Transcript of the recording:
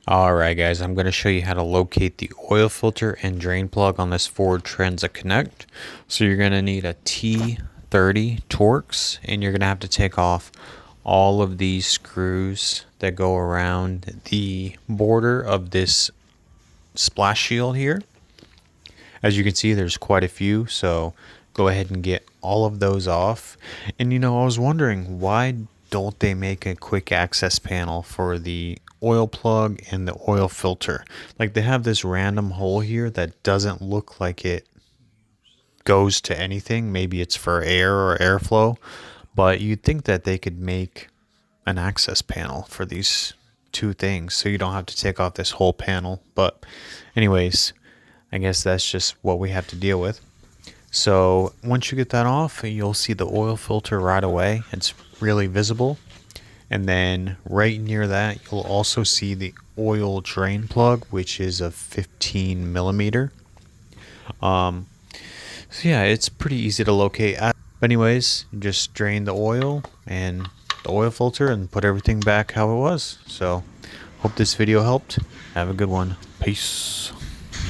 Alright guys, I'm going to show you how to locate the oil filter and drain plug on this Ford Transit Connect. So you're going to need a T30 Torx, and you're going to have to take off all of these screws that go around the border of this splash shield here. As you can see, there's quite a few, so go ahead and get all of those off. And I was wondering, why don't they make a quick access panel for the oil plug and the oil filter? Like, they have this random hole here that doesn't look like it goes to anything. Maybe it's for air or airflow, but you'd think that they could make an access panel for these two things so you don't have to take off this whole panel. But anyways, I guess that's just what we have to deal with. So once you get that off, you'll see the oil filter right away. It's really visible. And then right near that, you'll also see the oil drain plug, which is a 15 millimeter. So yeah, it's pretty easy to locate. But anyways, you just drain the oil and the oil filter and put everything back how it was. So hope this video helped. Have a good one. Peace.